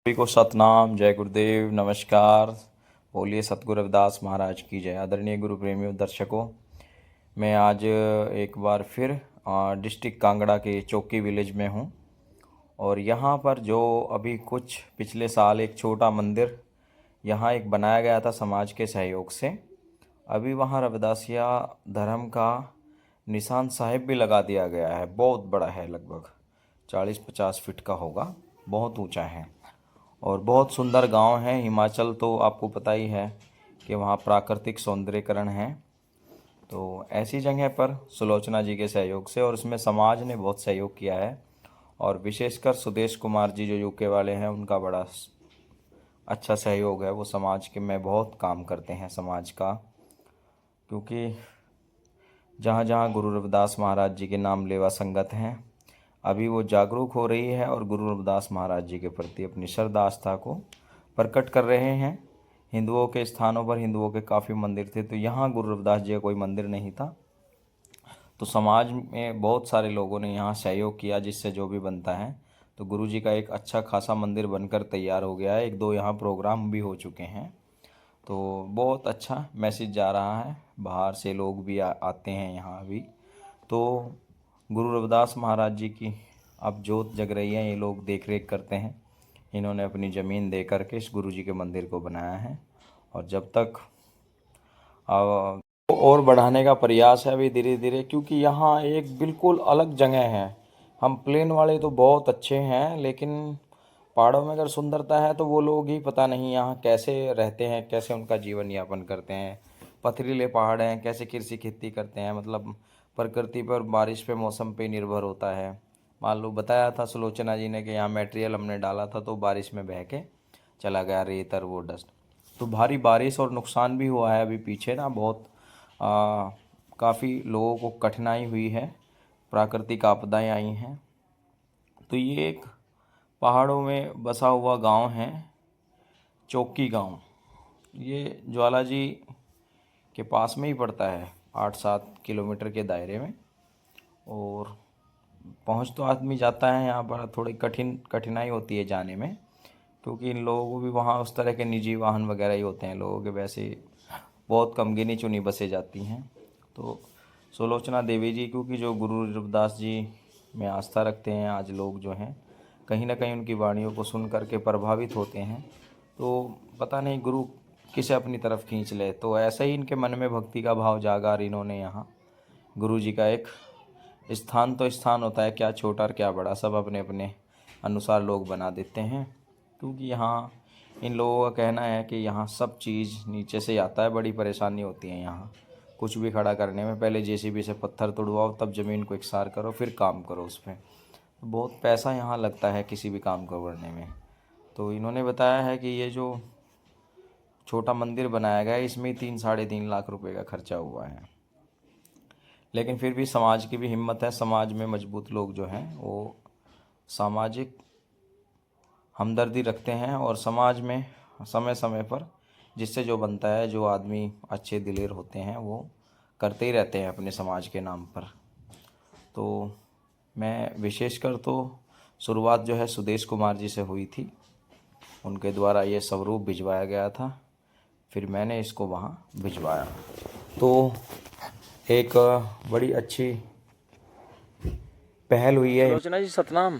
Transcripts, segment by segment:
सभी को सतनाम, जय गुरुदेव, नमस्कार। बोलिए सतगुरु रविदास महाराज की जय। आदरणीय गुरु प्रेमियों, दर्शकों, मैं आज एक बार फिर डिस्ट्रिक्ट कांगड़ा के चौकी विलेज में हूँ। और यहाँ पर जो अभी कुछ पिछले साल एक छोटा मंदिर यहाँ एक बनाया गया था समाज के सहयोग से, अभी वहाँ रविदासिया धर्म का निशान साहिब भी लगा दिया गया है। बहुत बड़ा है, लगभग 40-50 फीट का होगा, बहुत ऊंचा है और बहुत सुंदर गांव है। हिमाचल तो आपको पता ही है कि वहाँ प्राकृतिक सौंदर्यीकरण है। तो ऐसी जगह पर सुलोचना जी के सहयोग से, और इसमें समाज ने बहुत सहयोग किया है, और विशेषकर सुदेश कुमार जी जो यूके वाले हैं, उनका बड़ा अच्छा सहयोग है। वो समाज के में बहुत काम करते हैं समाज का, क्योंकि जहाँ जहाँ गुरु रविदास महाराज जी के नाम लेवा संगत हैं, अभी वो जागरूक हो रही है और गुरु रविदास महाराज जी के प्रति अपनी श्रद्धा आस्था को प्रकट कर रहे हैं। हिंदुओं के स्थानों पर हिंदुओं के काफ़ी मंदिर थे, तो यहाँ गुरु रविदास जी का कोई मंदिर नहीं था। तो समाज में बहुत सारे लोगों ने यहाँ सहयोग किया, जिससे जो भी बनता है, तो गुरु जी का एक अच्छा खासा मंदिर बनकर तैयार हो गया है। 1-2 यहाँ प्रोग्राम भी हो चुके हैं, तो बहुत अच्छा मैसेज जा रहा है। बाहर से लोग भी आते हैं यहाँ भी। तो गुरु रविदास महाराज जी की अब जोत जग रही है। ये लोग देख रेख करते हैं। इन्होंने अपनी ज़मीन दे करके इस गुरु जी के मंदिर को बनाया है, और जब तक और बढ़ाने का प्रयास है अभी धीरे धीरे, क्योंकि यहाँ एक बिल्कुल अलग जगह है। हम प्लेन वाले तो बहुत अच्छे हैं, लेकिन पहाड़ों में अगर सुंदरता है तो वो लोग ही पता नहीं यहाँ कैसे रहते हैं, कैसे उनका जीवन यापन करते हैं। पथरीले पहाड़ हैं, कैसे कृषि खेती करते हैं, मतलब प्रकृति पर, बारिश पे, मौसम पे निर्भर होता है। मान लो बताया था सुलोचना जी ने कि यहाँ मटेरियल हमने डाला था तो बारिश में बह के चला गया, रेत और वो डस्ट। तो भारी बारिश और नुकसान भी हुआ है अभी पीछे ना, बहुत काफ़ी लोगों को कठिनाई हुई है, प्राकृतिक आपदाएं आई हैं। तो ये एक पहाड़ों में बसा हुआ गांव है, चौकी गांव। ये ज्वाला जी के पास में ही पड़ता है, 8-7 किलोमीटर के दायरे में। और पहुंच तो आदमी जाता है यहाँ पर, थोड़ी कठिनाई होती है जाने में, क्योंकि इन लोगों को भी वहाँ उस तरह के निजी वाहन वगैरह ही होते हैं लोगों के। वैसे बहुत कम गिनी चुनी बसें जाती हैं। तो सुलोचना देवी जी, क्योंकि जो गुरु रविदास जी में आस्था रखते हैं, आज लोग जो हैं कहीं ना कहीं उनकी वाणियों को सुन करके प्रभावित होते हैं। तो पता नहीं गुरु किसे अपनी तरफ खींच ले, तो ऐसा ही इनके मन में भक्ति का भाव जागा, और इन्होंने यहाँ गुरु जी का एक स्थान, तो स्थान होता है, क्या छोटा और क्या बड़ा, सब अपने अपने अनुसार लोग बना देते हैं। क्योंकि यहाँ इन लोगों का कहना है कि यहाँ सब चीज़ नीचे से आता है, बड़ी परेशानी होती है यहाँ कुछ भी खड़ा करने में। पहले जेसीबी से पत्थर तुड़वाओ, तब ज़मीन को एकसार करो, फिर काम करो उस पर। तो बहुत पैसा यहाँ लगता है किसी भी काम को करने में। तो इन्होंने बताया है कि ये जो छोटा मंदिर बनाया गया है, इसमें 3-3.5 लाख रुपए का खर्चा हुआ है। लेकिन फिर भी समाज की भी हिम्मत है। समाज में मजबूत लोग जो हैं वो सामाजिक हमदर्दी रखते हैं, और समाज में समय समय पर जिससे जो बनता है, जो आदमी अच्छे दिलेर होते हैं, वो करते ही रहते हैं अपने समाज के नाम पर। तो मैं विशेषकर तो शुरुआत जो है सुदेश कुमार जी से हुई थी, उनके द्वारा ये स्वरूप भिजवाया गया था, फिर मैंने इसको वहाँ भिजवाया। तो एक बड़ी अच्छी पहल हुई है। सुलोचना जी सतनाम।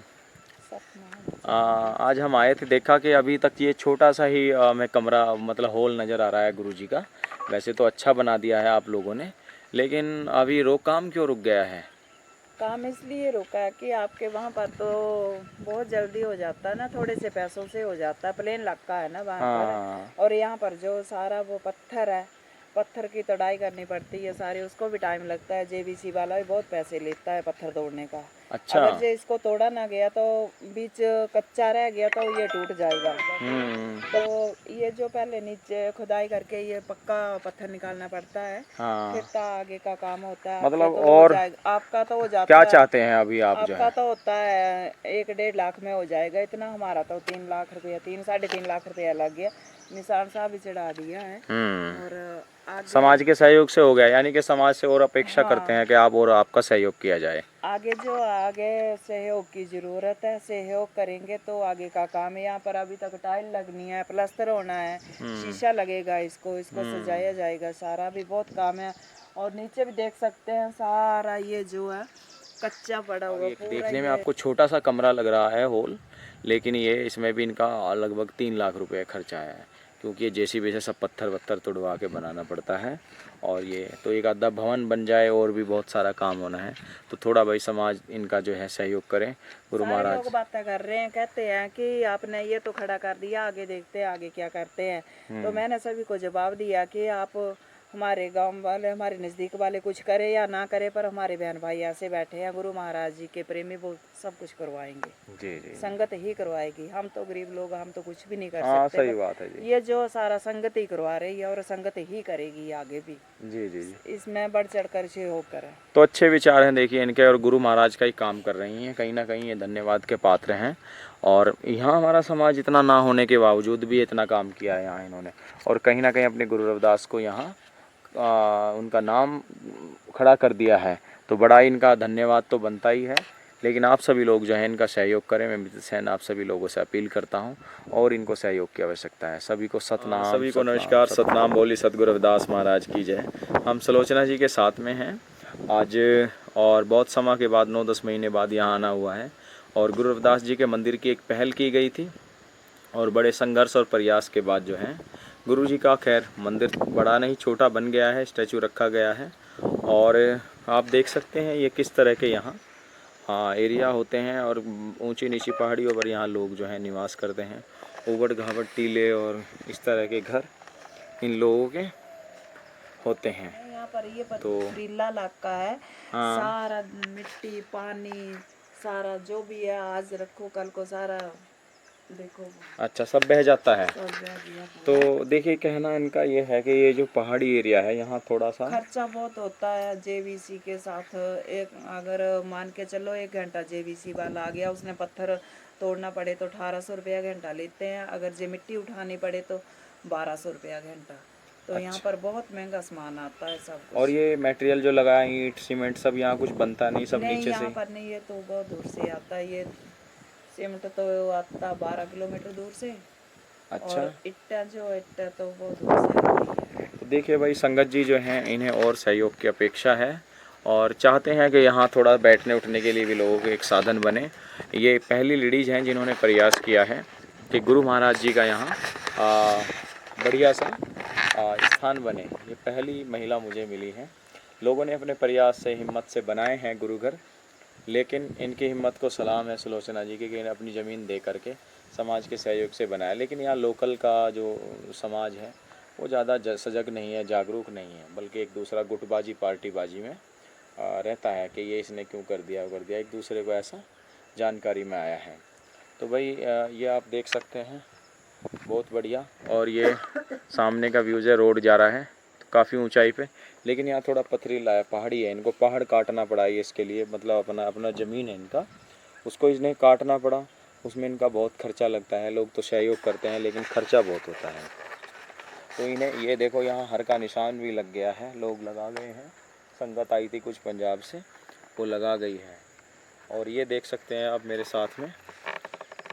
आज हम आए थे, देखा कि अभी तक ये छोटा सा ही में कमरा, मतलब हॉल नज़र आ रहा है गुरु जी का। वैसे तो अच्छा बना दिया है आप लोगों ने, लेकिन अभी काम क्यों रुक गया है? काम इसलिए रुका है कि आपके वहाँ पर तो बहुत जल्दी हो जाता है ना, थोड़े से पैसों से हो जाता है, प्लेन इलाका है ना वहाँ पर। और यहाँ पर जो सारा वो पत्थर है, पत्थर की तोड़ाई करनी पड़ती है सारी, उसको भी टाइम लगता है। जेबीसी वाला भी बहुत पैसे लेता है पत्थर तोड़ने का। अच्छा। अगर जो इसको तोड़ा ना गया तो बीच कच्चा रह गया तो ये टूट जाएगा। तो ये जो पहले नीचे खुदाई करके ये पक्का पत्थर निकालना पड़ता है, फिर तो आगे का काम होता है। मतलब तो और आपका तो हो जाता क्या है, चाहते हैं अभी आप जो आपका है? तो होता है 1-1.5 लाख में हो जाएगा इतना। हमारा तो 3 लाख रुपया, 3-3.5 लाख रुपया लग गया। निशान साहब भी चढ़ा दिया है, और समाज के सहयोग से हो गया, यानी कि समाज से और अपेक्षा करते हैं कि आप और आपका सहयोग किया जाए। आगे सहयोग की जरूरत है, सहयोग करेंगे तो आगे का काम है। यहाँ पर अभी तक टाइल लगनी है, प्लास्टर होना है, शीशा लगेगा, इसको सजाया जाएगा, सारा भी बहुत काम है। और नीचे भी देख सकते हैं सारा ये जो है कच्चा पड़ा हुआ पूरा। देखने में आपको छोटा सा कमरा लग रहा है हॉल, लेकिन ये इसमें भी इनका लगभग 3 लाख रुपए खर्चा आया है, क्योंकि ये जेसीबी से सब पत्थर वत्थर तुड़वा के बनाना पड़ता है। और ये तो एक आधा भवन बन जाए और भी बहुत सारा काम होना है, तो थोड़ा भाई समाज इनका जो है सहयोग करें। गुरु महाराज लोग बातें कर रहे हैं, कहते हैं कि आपने ये तो खड़ा कर दिया, आगे देखते हैं आगे क्या करते हैं। तो मैंने सभी को जवाब दिया कि आप हमारे गांव वाले, हमारे नज़दीक वाले कुछ करे या ना करे, पर हमारे बहन भाई ऐसे बैठे हैं, गुरु महाराज जी के प्रेमी, वो सब कुछ करवाएंगे। जी। संगत ही करवाएगी, हम तो गरीब लोग, हम तो कुछ भी नहीं कर सकते। सही बात है जी। ये जो सारा संगत ही करवा रही है और संगत ही करेगी आगे भी। जी। इसमें बढ़ चढ़ कर सहयोग करें। तो अच्छे विचार हैं देखिए इनके, और गुरु महाराज का ही काम कर रही हैं, कहीं ना कहीं ये धन्यवाद के पात्र हैं। और यहाँ हमारा समाज इतना ना होने के बावजूद भी इतना काम किया है यहाँ इन्होंने, और कहीं ना कहीं अपने गुरु रविदास को यहाँ उनका नाम खड़ा कर दिया है, तो बड़ा इनका धन्यवाद तो बनता ही है। लेकिन आप सभी लोग जो हैं इनका सहयोग करें, मैं मित्र सेन आप सभी लोगों से अपील करता हूं, और इनको सहयोग की आवश्यकता है। सभी को सतनाम, सभी को नमस्कार, सतनाम बोली सतगुरु रविदास महाराज की जय। हम सुलोचना जी के साथ में हैं आज, और बहुत समय के बाद 9-10 महीने बाद यहाँ आना हुआ है। और गुरु रविदास जी के मंदिर की एक पहल की गई थी, और बड़े संघर्ष और प्रयास के बाद जो है गुरु जी का खैर मंदिर बड़ा नहीं छोटा बन गया है, स्टैचू रखा गया है। और आप देख सकते हैं ये किस तरह के यहाँ एरिया होते हैं, और ऊंची नीची पहाड़ियों पर यहाँ लोग जो है निवास करते हैं। ऊबड़ खाबड़ टीले और इस तरह के घर इन लोगों के होते हैं। यहाँ पर ये पथरीला इलाका है, सारा मिट्टी पानी सारा जो भी है, आज रखो कल को सारा देखो, अच्छा सब बह जाता है। तो देखिए कहना इनका ये है कि ये जो पहाड़ी एरिया है यहाँ थोड़ा सा खर्चा बहुत होता है। जेवीसी के साथ एक अगर मान के चलो 1 घंटा जेवीसी वाला आ गया, उसने पत्थर तोड़ना पड़े तो 1800 रुपया घंटा लेते हैं, अगर जे मिट्टी उठानी पड़े तो 1200 रुपया घंटा। तो यहाँ पर बहुत महंगा सामान आता है सब कुछ। और ये मटेरियल जो लगा है, ईंट सीमेंट सब यहाँ कुछ बनता नहीं, सब नीचे से यहाँ पर नहीं, ये तो बहुत दूर से आता है। ये सीमेंट तो आता 12 किलोमीटर दूर से। अच्छा। और इट्टा तो बहुत दूर से आती है। तो देखिए भाई संगत जी जो हैं इन्हें और सहयोग की अपेक्षा है, और चाहते हैं कि यहाँ थोड़ा बैठने उठने के लिए भी लोगों के एक साधन बने। ये पहली लेडीज़ हैं जिन्होंने प्रयास किया है कि गुरु महाराज जी का यहाँ बढ़िया सा स्थान बने। ये पहली महिला मुझे मिली है। लोगों ने अपने प्रयास से हिम्मत से बनाए हैं गुरु घर, लेकिन इनकी हिम्मत को सलाम है सुलोचना जी की कि इन्हें अपनी ज़मीन दे करके समाज के सहयोग से बनाया। लेकिन यहाँ लोकल का जो समाज है वो ज़्यादा सजग नहीं है, जागरूक नहीं है, बल्कि एक दूसरा गुटबाजी पार्टीबाजी में रहता है कि ये इसने क्यों कर दिया, एक दूसरे को ऐसा जानकारी में आया है। तो भाई ये आप देख सकते हैं बहुत बढ़िया। और ये सामने का व्यूज़ है, रोड जा रहा है काफ़ी ऊंचाई पे, लेकिन यहाँ थोड़ा पथरीला है, पहाड़ी है, इनको पहाड़ काटना पड़ा है इसके लिए, मतलब अपना ज़मीन है इनका, उसको इसने काटना पड़ा, उसमें इनका बहुत खर्चा लगता है। लोग तो सहयोग करते हैं लेकिन खर्चा बहुत होता है। तो इन्हें ये देखो यहाँ हर का निशान भी लग गया है, लोग लगा गए हैं, संगत आई थी कुछ पंजाब से, वो लगा गई है। और ये देख सकते हैं आप मेरे साथ में,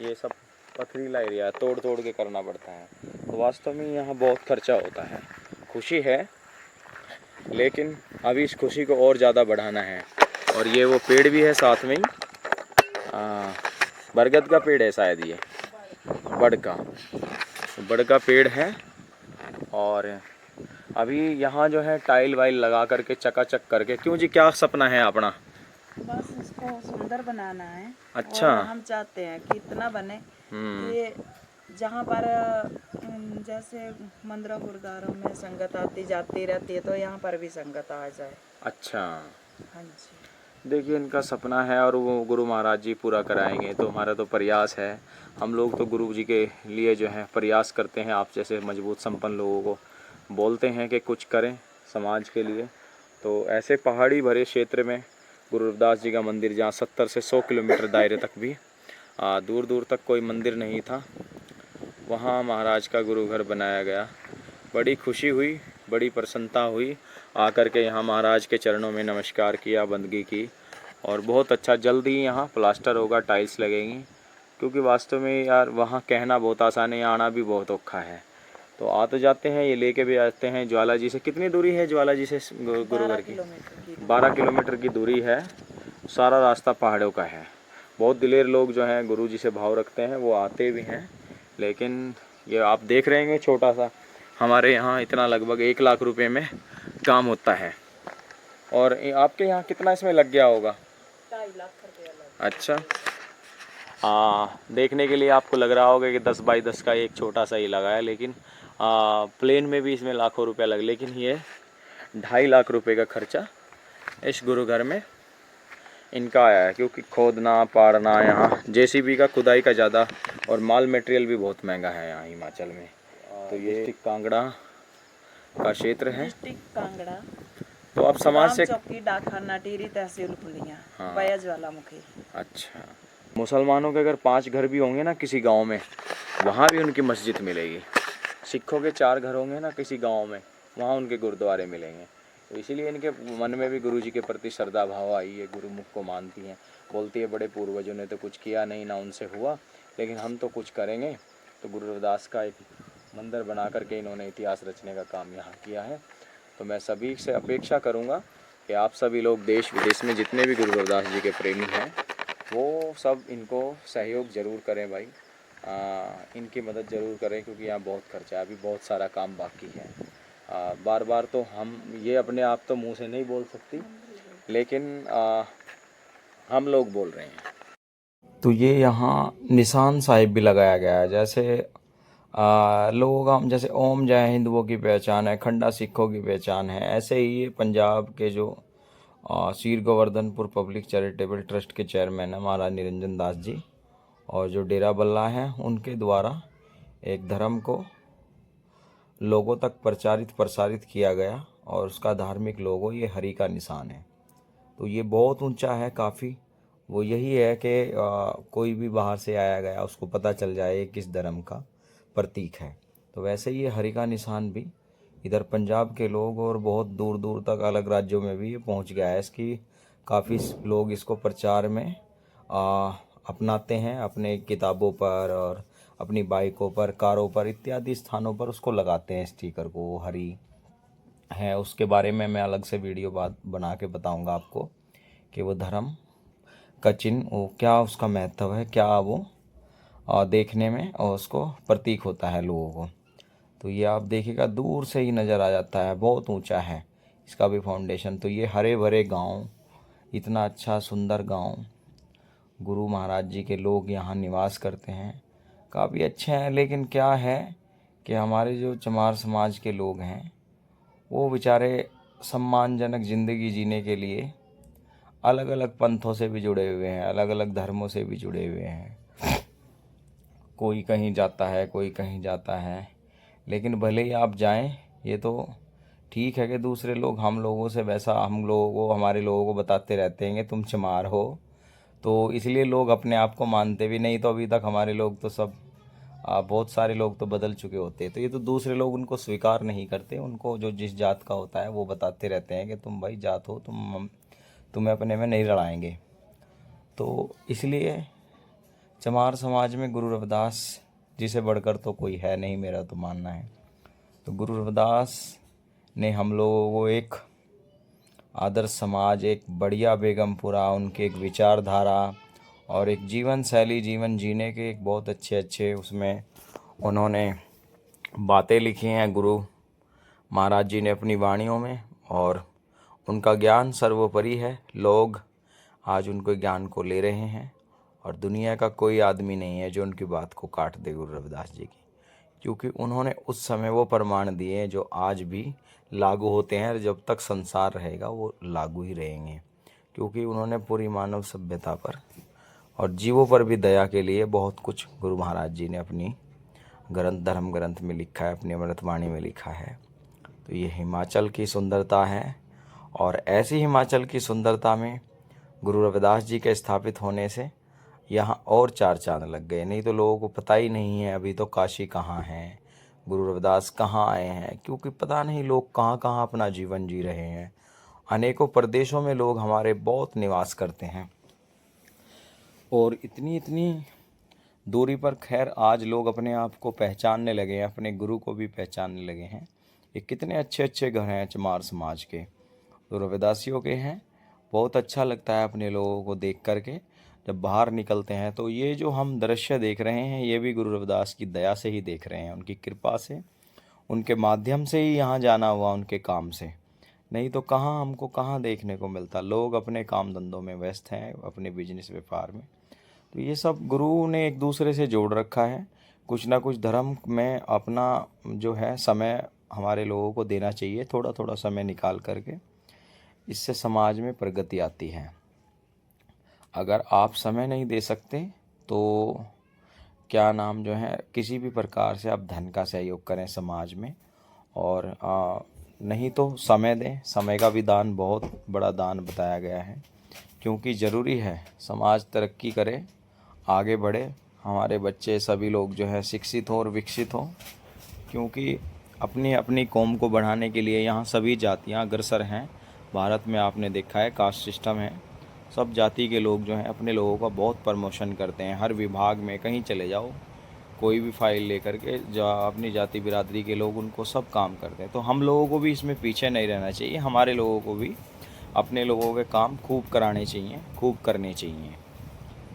ये सब पथरीला एरिया तोड़ तोड़ के करना पड़ता है। तो वास्तव में यहाँ बहुत खर्चा होता है। खुशी है लेकिन अभी इस खुशी को और ज़्यादा बढ़ाना है। और ये वो पेड़ भी है साथ में ही, बरगद का पेड़ है शायद, ये बड़ का पेड़ है। और अभी यहाँ जो है टाइल वाइल लगा करके चकाचक करके, क्यों जी क्या सपना है अपना? बस इसको सुंदर बनाना है। अच्छा। और हम चाहते हैं कि इतना बने कि जहाँ पर जैसे मंदिरों गुरुद्वारों में संगत आती जाती रहती है, तो यहाँ पर भी संगत आ जाए। अच्छा। हाँ जी। देखिए इनका सपना है और वो गुरु महाराज जी पूरा कराएंगे, तो हमारा तो प्रयास है। हम लोग तो गुरु जी के लिए जो है प्रयास करते हैं, आप जैसे मजबूत संपन्न लोगों को बोलते हैं कि कुछ करें समाज के लिए। तो ऐसे पहाड़ी भरे क्षेत्र में गुरु रविदास जी का मंदिर, जहाँ 70 से 100 किलोमीटर दायरे तक भी दूर दूर तक कोई मंदिर नहीं था, वहाँ महाराज का गुरु घर बनाया गया। बड़ी खुशी हुई बड़ी प्रसन्नता हुई आकर के यहाँ महाराज के चरणों में नमस्कार किया, बंदगी की। और बहुत अच्छा, जल्दी यहाँ प्लास्टर होगा, टाइल्स लगेंगी, क्योंकि वास्तव में यार वहाँ कहना बहुत आसान है, आना भी बहुत औखा है। तो आ तो जाते हैं, ये लेके भी आते हैं। ज्वाला जी से कितनी दूरी है? ज्वाला जी से गुरुघर की 12 किलोमीटर की दूरी है। सारा रास्ता पहाड़ों का है। बहुत दिलेर लोग जो हैं गुरु जी से भाव रखते हैं, वो आते भी हैं। लेकिन ये आप देख रहे हैं छोटा सा, हमारे यहाँ इतना लगभग 1 लाख रुपए में काम होता है। और आपके यहाँ कितना इसमें लग गया होगा? 2.5 लाख रुपया लगा। अच्छा, देखने के लिए आपको लग रहा होगा कि 10 बाई 10 का एक छोटा सा ही लगा है, लेकिन प्लेन में भी इसमें लाखों रुपया लग, लेकिन ये 2.5 लाख रुपए का खर्चा इस गुरुघर में इनका आया है। क्योंकि खोदना पाड़ना यहाँ जेसीबी का खुदाई का ज़्यादा, और माल मटेरियल भी बहुत महंगा है यहाँ हिमाचल में। तो ये डिस्ट्रिक्ट कांगड़ा का क्षेत्र है। डिस्ट्रिक्ट कांगड़ा, तो आप समाज से चौकी, डाकखाना, टिहरी तहसील फुलिया, बया ज्वालामुखी। अच्छा, मुसलमानों के अगर 5 घर भी होंगे ना किसी गांव में, वहाँ भी उनकी मस्जिद मिलेगी। सिखों के 4 घर होंगे ना किसी गांव में, वहाँ उनके गुरुद्वारे मिलेंगे। तो इसीलिए इनके मन में भी गुरु जी के प्रति श्रद्धा भाव आई है। गुरुमुख को मानती हैं, बोलती है बड़े पूर्वजों ने तो कुछ किया नहीं, ना उनसे हुआ, लेकिन हम तो कुछ करेंगे। तो गुरु रविदास का एक मंदिर बना करके इन्होंने इतिहास रचने का काम यहाँ किया है। तो मैं सभी से अपेक्षा करूँगा कि आप सभी लोग देश विदेश में जितने भी गुरु रविदास जी के प्रेमी हैं, वो सब इनको सहयोग ज़रूर करें भाई। इनकी मदद ज़रूर करें, क्योंकि यहाँ बहुत खर्चा है, अभी बहुत सारा काम बाकी है। बार बार तो हम ये अपने आप तो मुंह से नहीं बोल सकती, लेकिन हम लोग बोल रहे हैं। तो ये यहाँ निशान साहिब भी लगाया गया है। जैसे लोगों का, हम जैसे ओम जय हिंदुओं की पहचान है, खंडा सिखों की पहचान है, ऐसे ही ये पंजाब के जो सीर गोवर्धनपुर पब्लिक चैरिटेबल ट्रस्ट के चेयरमैन है महाराज निरंजन दास जी, और जो डेरा बल्ला हैं, उनके द्वारा एक धर्म को लोगों तक प्रसारित किया गया, और उसका धार्मिक लोगो ये हरि का निशान है। तो ये बहुत ऊंचा है काफ़ी। वो यही है कि कोई भी बाहर से आया गया उसको पता चल जाए किस धर्म का प्रतीक है। तो वैसे ही ये हरि का निशान भी इधर पंजाब के लोग और बहुत दूर दूर तक अलग राज्यों में भी ये पहुंच गया है। इसकी काफ़ी लोग इसको प्रचार में अपनाते हैं, अपने किताबों पर और अपनी बाइकों पर, कारों पर इत्यादि स्थानों पर उसको लगाते हैं स्टिकर को। वो हरी है, उसके बारे में मैं अलग से वीडियो बना के बताऊंगा आपको कि वो धर्म का चिन्ह, वो क्या उसका महत्व है, क्या वो देखने में और उसको प्रतीक होता है लोगों को। तो ये आप देखिएगा दूर से ही नज़र आ जाता है, बहुत ऊंचा है इसका भी फाउंडेशन। तो ये हरे भरे गांव, इतना अच्छा सुंदर गांव, गुरु महाराज जी के लोग यहाँ निवास करते हैं, काफ़ी अच्छे हैं। लेकिन क्या है कि हमारे जो चमार समाज के लोग हैं, वो बेचारे सम्मानजनक ज़िंदगी जीने के लिए अलग अलग पंथों से भी जुड़े हुए हैं, अलग अलग धर्मों से भी जुड़े हुए हैं। कोई कहीं जाता है, कोई कहीं जाता है। लेकिन भले ही आप जाएं, ये तो ठीक है कि दूसरे लोग हम लोगों से वैसा हम लोगों को, हमारे लोगों को बताते रहते हैं कि तुम चमार हो, तो इसलिए लोग अपने आप को मानते भी नहीं। तो अभी तक हमारे लोग तो सब बहुत सारे लोग तो बदल चुके होते हैं। तो ये तो दूसरे लोग उनको स्वीकार नहीं करते, उनको जो जिस जात का होता है वो बताते रहते हैं कि तुम भाई जात हो, तुम्हें अपने में नहीं लड़ाएंगे। तो इसलिए चमार समाज में गुरु रविदास जी से बढ़कर तो कोई है नहीं, मेरा तो मानना है। तो गुरु रविदास ने हम लोगों को एक आदर्श समाज, एक बढ़िया बेगमपुरा, उनके एक विचारधारा और एक जीवन शैली, जीवन जीने के एक बहुत अच्छे उसमें उन्होंने बातें लिखी हैं गुरु महाराज जी ने अपनी वाणियों में। और उनका ज्ञान सर्वोपरि है। लोग आज उनके ज्ञान को ले रहे हैं, और दुनिया का कोई आदमी नहीं है जो उनकी बात को काट दे गुरु रविदास जी की, क्योंकि उन्होंने उस समय वो प्रमाण दिए हैं जो आज भी लागू होते हैं, और जब तक संसार रहेगा वो लागू ही रहेंगे। क्योंकि उन्होंने पूरी मानव सभ्यता पर और जीवों पर भी दया के लिए बहुत कुछ गुरु महाराज जी ने अपनी धर्म ग्रंथ में लिखा है, अपनी अमृतवाणी में लिखा है। तो ये हिमाचल की सुंदरता है, और ऐसी हिमाचल की सुंदरता में गुरु रविदास जी के स्थापित होने से यहाँ और 4 चांद लग गए। नहीं तो लोगों को पता ही नहीं है अभी तो काशी कहाँ है, गुरु रविदास कहाँ आए हैं, क्योंकि पता नहीं लोग कहाँ कहाँ अपना जीवन जी रहे हैं। अनेकों प्रदेशों में लोग हमारे बहुत निवास करते हैं, और इतनी इतनी दूरी पर खैर आज लोग अपने आप को पहचानने लगे हैं, अपने गुरु को भी पहचानने लगे हैं। ये कितने अच्छे अच्छे घर हैं चमार समाज के, तो रविदासियों के हैं। बहुत अच्छा लगता है अपने लोगों को देख करके। जब बाहर निकलते हैं तो ये जो हम दृश्य देख रहे हैं, ये भी गुरु रविदास की दया से ही देख रहे हैं, उनकी कृपा से, उनके माध्यम से ही यहाँ जाना हुआ, उनके काम से। नहीं तो कहाँ हमको कहाँ देखने को मिलता। लोग अपने काम धंधों में व्यस्त हैं, अपने बिजनेस व्यापार में। तो ये सब गुरु ने एक दूसरे से जोड़ रखा है। कुछ ना कुछ धर्म में अपना जो है समय हमारे लोगों को देना चाहिए, थोड़ा थोड़ा समय निकाल करके। इससे समाज में प्रगति आती है। अगर आप समय नहीं दे सकते तो क्या नाम जो है, किसी भी प्रकार से आप धन का सहयोग करें समाज में, और नहीं तो समय दें। समय का भी दान बहुत बड़ा दान बताया गया है, क्योंकि ज़रूरी है समाज तरक्की करे, आगे बढ़े, हमारे बच्चे सभी लोग जो है शिक्षित हों और विकसित हों। क्योंकि अपनी अपनी कौम को बढ़ाने के लिए यहाँ सभी जातियाँ अग्रसर हैं। भारत में आपने देखा है कास्ट सिस्टम है, सब जाति के लोग जो हैं अपने लोगों का बहुत प्रमोशन करते हैं। हर विभाग में कहीं चले जाओ, कोई भी फाइल लेकर के जो अपनी जाति बिरादरी के लोग, उनको सब काम करते हैं। तो हम लोगों को भी इसमें पीछे नहीं रहना चाहिए। हमारे लोगों को भी अपने लोगों के काम खूब कराने चाहिए, खूब करने चाहिए,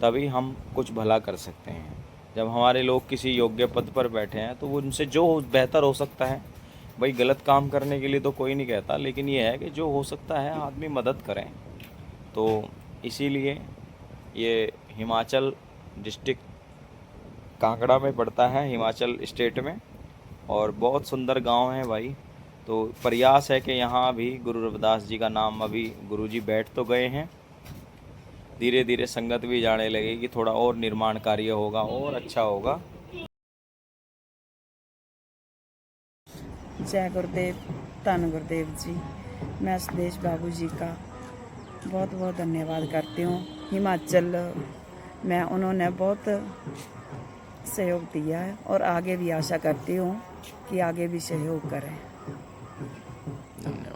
तभी हम कुछ भला कर सकते हैं। जब हमारे लोग किसी योग्य पद पर बैठे हैं तो वो उनसे जो बेहतर हो सकता है, भाई गलत काम करने के लिए तो कोई नहीं कहता, लेकिन ये है कि जो हो सकता है आदमी मदद करें। तो इसीलिए ये हिमाचल डिस्ट्रिक्ट कांगड़ा में पड़ता है, हिमाचल स्टेट में, और बहुत सुंदर गांव है भाई। तो प्रयास है कि यहाँ भी गुरु रविदास जी का नाम, अभी गुरुजी बैठ तो गए हैं, धीरे धीरे संगत भी जाने लगेगी, थोड़ा और निर्माण कार्य होगा और अच्छा होगा। जय गुरुदेव, धन गुरुदेव जी। मैं सुदेश बाबू जी का बहुत बहुत धन्यवाद करती हूँ। हिमाचल में उन्होंने बहुत सहयोग दिया है, और आगे भी आशा करती हूँ कि आगे भी सहयोग करें। धन्यवाद।